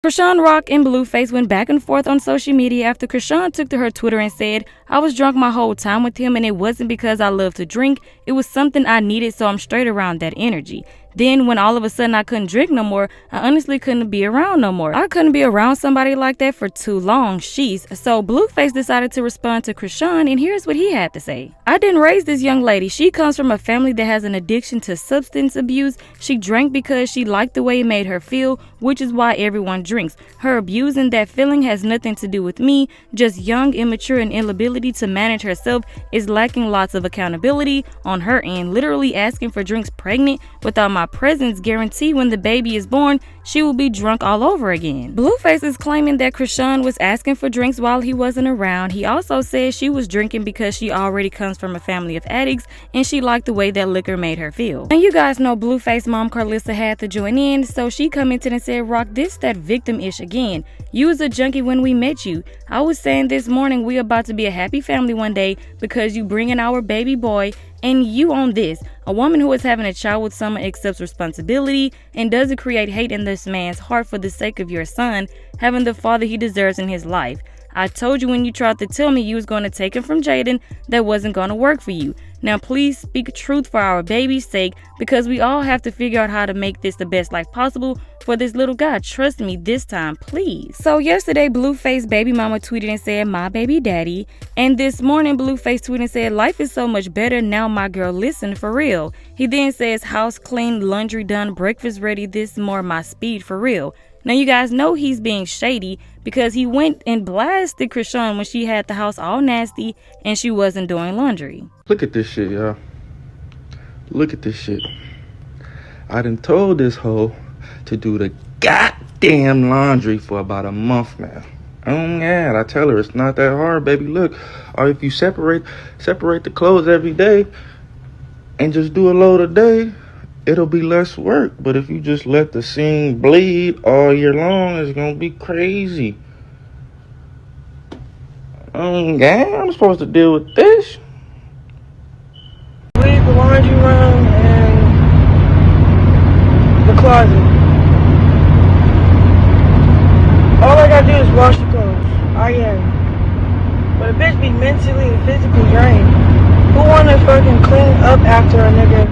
Chriseanrock and Blueface went back and forth on social media after Chrisean took to her Twitter and said, "I was drunk my whole time with him and it wasn't because I love to drink, it was something I needed, so I'm straight around that energy. Then when all of a sudden I couldn't drink no more, I honestly couldn't be around no more. I couldn't be around somebody like that for too long, sheesh." So Blueface decided to respond to Chrisean, and here's what he had to say. "I didn't raise this young lady. She comes from a family that has an addiction to substance abuse. She drank because she liked the way it made her feel, which is why everyone drinks. Her abusing that feeling has nothing to do with me, just young, immature, and inability to manage herself, is lacking lots of accountability on her end, literally asking for drinks pregnant without my presence, guarantee when the baby is born, she will be drunk all over again." Blueface is claiming that Chrisean was asking for drinks while he wasn't around. He also said she was drinking because she already comes from a family of addicts and she liked the way that liquor made her feel. And you guys know Blueface mom Carlissa had to join in, so she commented and said, "Rock, this that victim-ish again. You was a junkie when we met you. I was saying this morning we about to be a happy family one day because you bringing our baby boy, and you on this. A woman who is having a child with someone accepts responsibility and doesn't create hate in this man's heart for the sake of your son having the father he deserves in his life. I told you when you tried to tell me you was going to take him from Jaden, that wasn't going to work for you. Now please speak truth for our baby's sake, because we all have to figure out how to make this the best life possible for this little guy. Trust me this time, please." So yesterday, Blueface baby mama tweeted and said, "My baby daddy." And this morning, Blueface tweeted and said, "Life is so much better now, my girl, listen, for real." He then says, "House clean, laundry done, breakfast ready, this more my speed, for real." Now you guys know he's being shady because he went and blasted Chrisean when she had the house all nasty and she wasn't doing laundry. Look at this shit, y'all. Look at this shit. I done told this hoe to do the goddamn laundry for about a month now. Oh yeah, I tell her it's not that hard, baby. Look, or if you separate the clothes every day and just do a load a day, it'll be less work. But if you just let the scene bleed all year long, it's gonna be crazy. Yeah, I'm supposed to deal with this. Leave the laundry room and the closet. All I gotta do is wash the clothes. I am. But a bitch be mentally and physically drained. Who wanna fucking clean up after a nigga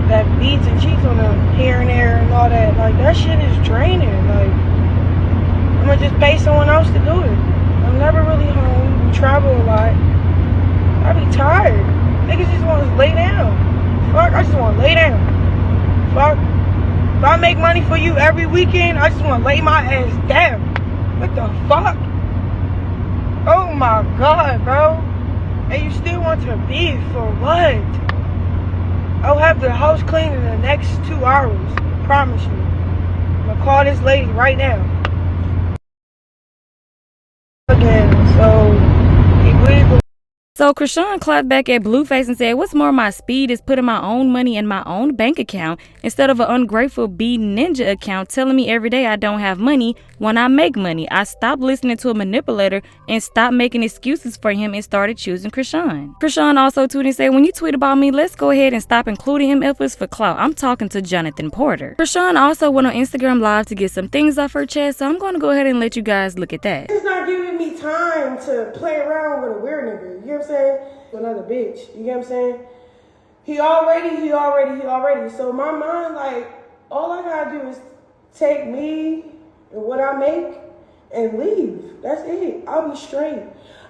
that beats and cheats on them here and there and all that? Like, that shit is draining. Like, I'm gonna just pay someone else to do it. I'm never really home. We travel a lot. I be tired. Niggas just want to lay down. Fuck, I just want to lay down. Fuck. If I make money for you every weekend, I just want to lay my ass down. What the fuck? Oh my god, bro. And you still want to beef for what? I'll have the house clean in the next 2 hours. I promise you. I'm gonna call this lady right now. Again, So Chrisean clapped back at Blueface and said, "What's more my speed is putting my own money in my own bank account instead of an ungrateful B Ninja account telling me every day I don't have money when I make money. I stopped listening to a manipulator and stopped making excuses for him and started choosing Chrisean." Chrisean also tweeted and said, "When you tweet about me, let's go ahead and stop including him efforts for clout. I'm talking to Jonathan Porter." Chrisean also went on Instagram Live to get some things off her chest, so I'm going to go ahead and let you guys look at that. It's not giving me time to play around with a weird nigga. You know what I'm saying? Another bitch. You get what I'm saying? He already. So my mind, like, all I gotta do is take me and what I make and leave. That's it. I'll be straight.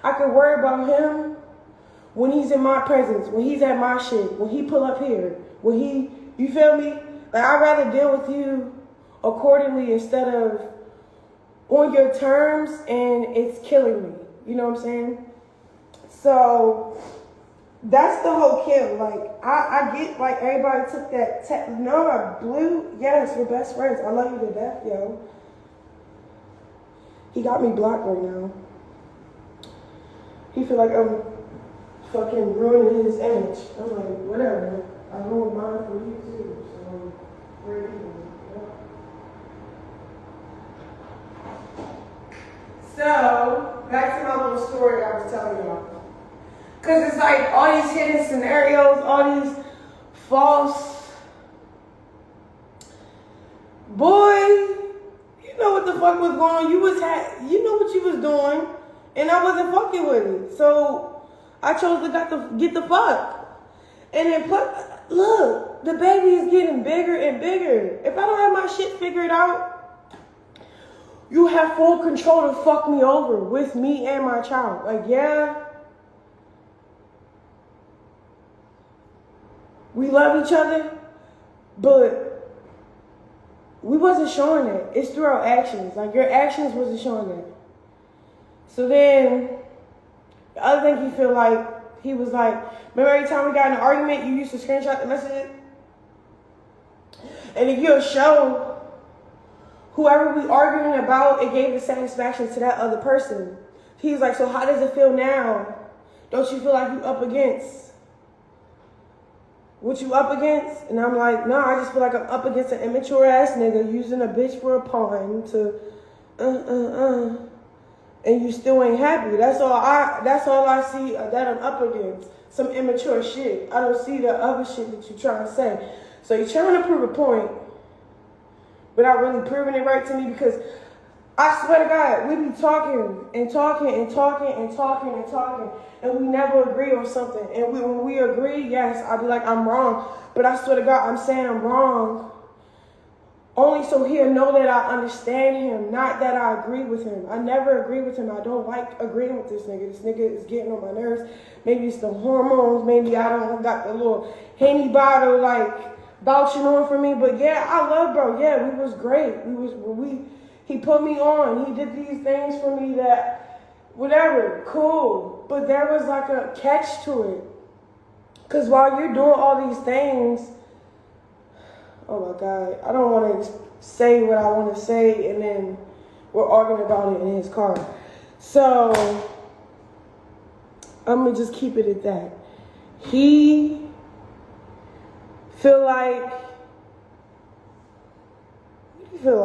I can worry about him when he's in my presence, when he's at my shit, when he pull up here, when he, you feel me? Like, I'd rather deal with you accordingly instead of on your terms and it's killing me. You know what I'm saying? So that's the whole kill. Like, I get, like, everybody took that no, Blue, yes, we're best friends. I love you to death, yo. He got me blocked right now. He feel like I'm fucking ruining his image. I'm like, whatever. I ruined mine for you too. So we're even. So back to my little story I was telling y'all. Cause it's like all these hidden scenarios, all these false. Boy, fuck was going on. You know what you was doing, and I wasn't fucking with it. So I chose to get the fuck. And then look, the baby is getting bigger and bigger. If I don't have my shit figured out, you have full control to fuck me over with me and my child. Like, yeah, we love each other, but we wasn't showing it. It's through our actions. Like, your actions wasn't showing it. So then, the other thing he was like, remember every time we got in an argument, you used to screenshot the messages? And if you'll show whoever we arguing about, it gave the satisfaction to that other person. He was like, so how does it feel now? Don't you feel like you up against what you up against? And I'm like, no, I just feel like I'm up against an immature ass nigga using a bitch for a pawn to and you still ain't happy. That's all I see that I'm up against. Some immature shit. I don't see the other shit that you trying to say. So you're trying to prove a point, but not really proving it right to me, because I swear to God, we be talking and talking and talking and talking and talking, and we never agree on something. And when we agree, yes, I'll be like, I'm wrong. But I swear to God, I'm saying I'm wrong only so he'll know that I understand him, not that I agree with him. I never agree with him. I don't like agreeing with this nigga. This nigga is getting on my nerves. Maybe it's the hormones. Maybe I don't got the little Henny bottle like vouching on for me. But yeah, I love bro. Yeah, we was great. He put me on. He did these things for me that, whatever, cool. But there was like a catch to it. Because while you're doing all these things, oh my God, I don't want to say what I want to say and then we're arguing about it in his car. So, I'm going to just keep it at that. He feel like, what do you feel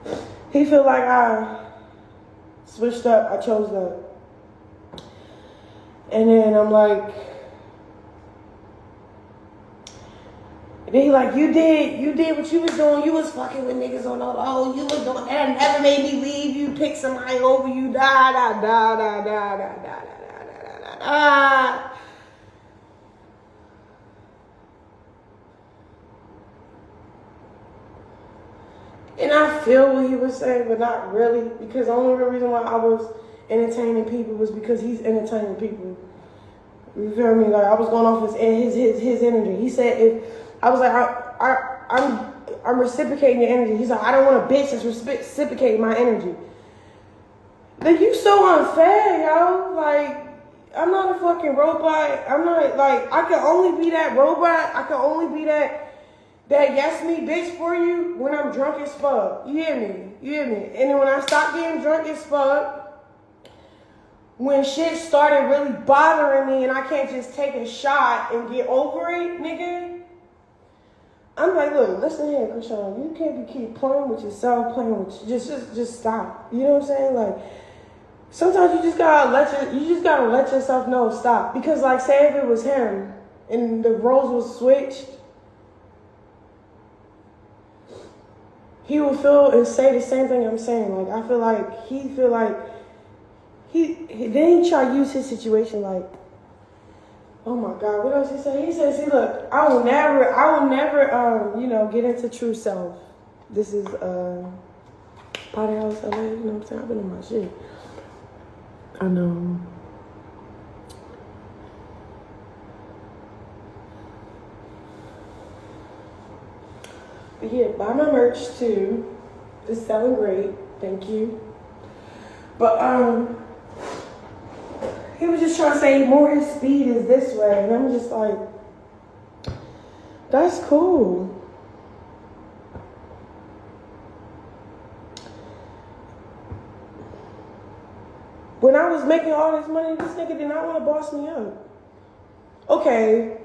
like? He feel like I switched up, I chose up. And then I'm like, then he like, you did what you was doing. You was fucking with niggas on the low. You was doing that. Never made me leave. You pick somebody over. You da da da da da da da da da da da. And I feel what he was saying, but not really, because the only real reason why I was entertaining people was because he's entertaining people. You feel me? Like, I was going off his energy. He said I was like, I'm reciprocating your energy. He's like, I don't want a bitch that's reciprocating my energy. Like, you so unfair, yo. Like, I'm not a fucking robot. I'm not, like, I can only be that robot. I can only be that yes me bitch for you when I'm drunk as fuck. You hear me? And then when I stop getting drunk as fuck, when shit started really bothering me and I can't just take a shot and get over it, nigga, I'm like, look, listen here, Chrisean, you can't keep playing with yourself, playing with you. Just stop. You know what I'm saying? Like, sometimes you just gotta let yourself know, stop. Because like, say if it was him and the roles was switched, he would feel and say the same thing I'm saying. Like, I feel like he then he try to use his situation like, oh my God, what else he say? He says, see, look, I will never, get into true self. This is, Potty House LA, you know what I'm saying? I've been on my shit. I know. But yeah, buy my merch too. It's selling great. Thank you. But, he was just trying to say more his speed is this way. And I'm just like, that's cool. When I was making all this money, this nigga did not want to boss me up. Okay,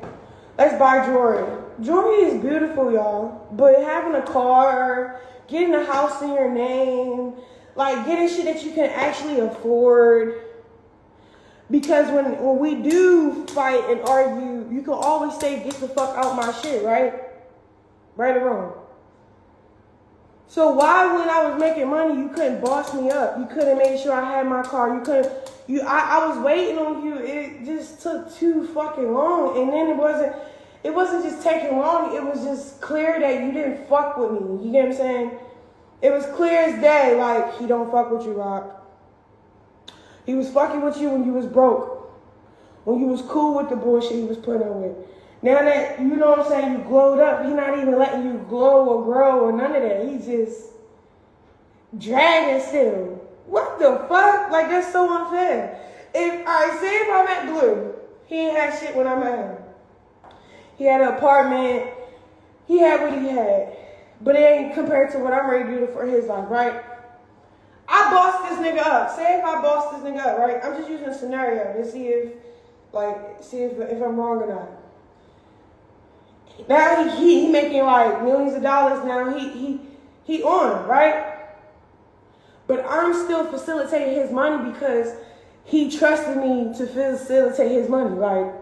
let's buy jewelry. Jewelry is beautiful, y'all. But having a car, getting a house in your name, like getting shit that you can actually afford. Because when we do fight and argue, you can always say, get the fuck out my shit, right? Right or wrong? So why, when I was making money, you couldn't boss me up? You couldn't make sure I had my car. You couldn't. I was waiting on you. It just took too fucking long. And then it wasn't just taking long. It was just clear that you didn't fuck with me. You get what I'm saying? It was clear as day. Like, he don't fuck with you, Rock. He was fucking with you when you was broke. When you was cool with the bullshit he was putting up with. Now that, you know what I'm saying, you glowed up, he not even letting you glow or grow or none of that. He just dragging still. What the fuck? Like, that's so unfair. Say if I'm at Blue, he ain't had shit when I met him. He had an apartment, he had what he had. But it ain't compared to what I'm ready to do for his life, right? I bossed this nigga up. Say if I bossed this nigga up, right? I'm just using a scenario to see if I'm wrong or not. Now he making like millions of dollars now. He on, right? But I'm still facilitating his money because he trusted me to facilitate his money. Like,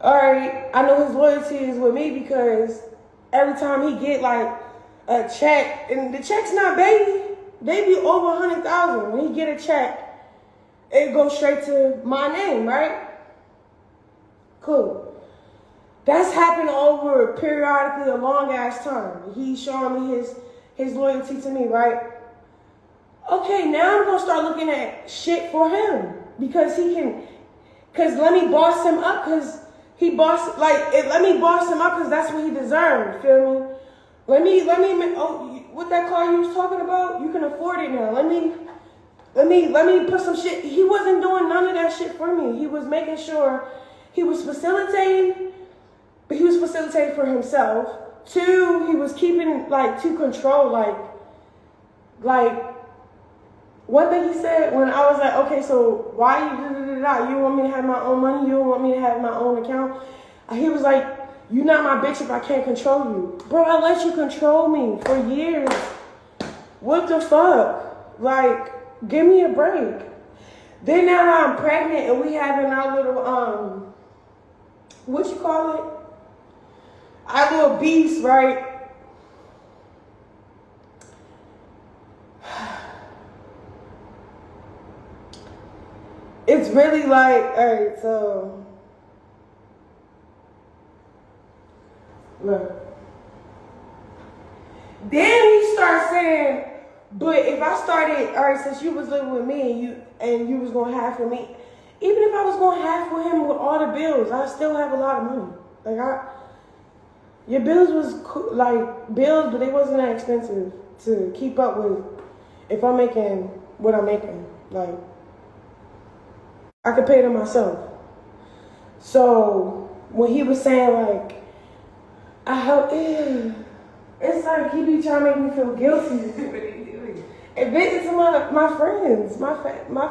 all right, I know his loyalty is with me because every time he get like a check, and the check's not baby, they be over 100,000. When he get a check, it goes straight to my name, right? Cool. That's happened over periodically a long ass time. He's showing me his loyalty to me, right? Okay, now I'm gonna start looking at shit for him because let me boss him up because let me boss him up because that's what he deserved. Feel me? Let me. What that car you was talking about? You can afford it now. Let me put some shit. He wasn't doing none of that shit for me. He was making sure he was facilitating. But he was facilitating for himself. 2, he was keeping to control, one thing he said when I was like, okay, so why you want me to have my own money? You don't want me to have my own account? He was like, you're not my bitch if I can't control you. Bro, I let you control me for years. What the fuck? Like, give me a break. Then now I'm pregnant and we having our little, what you call it? Our little beast, right? It's really like, all right, so, look. Then he starts saying, but if I started, all right, since you was living with me and you was going to have for me, even if I was going to have for him with all the bills, I still have a lot of money. Your bills was bills, but they wasn't that expensive to keep up with if I'm making what I'm making. Like, I could pay them myself. So when he was saying I help, it's like he be trying to make me feel guilty. And visit some of my friends, my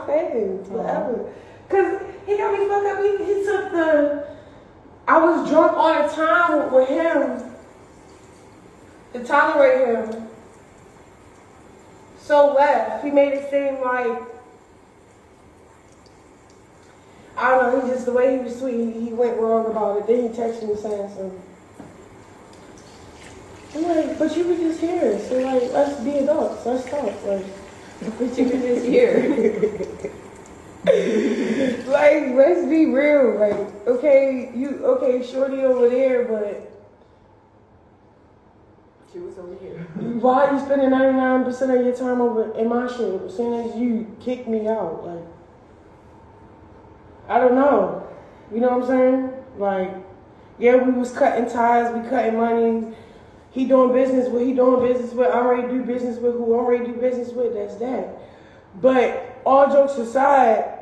fans, whatever. Cause he got me fucked up. He took I was drunk all the time with him to tolerate him. So left. He made it seem like, I don't know, the way he was sweet, he went wrong about it. Then he texted me saying something. I'm like, but you were just here. So let's be adults. Let's talk. But you were just here. Let's be real. Okay, shorty over there, but she was over here. Why are you spending 99% of your time over in my shit as soon as you kick me out? I don't know. You know what I'm saying? Yeah, we was cutting ties, we cutting money. He doing business with, I'm ready to do business with who I'm ready to do business with, that's that. But all jokes aside,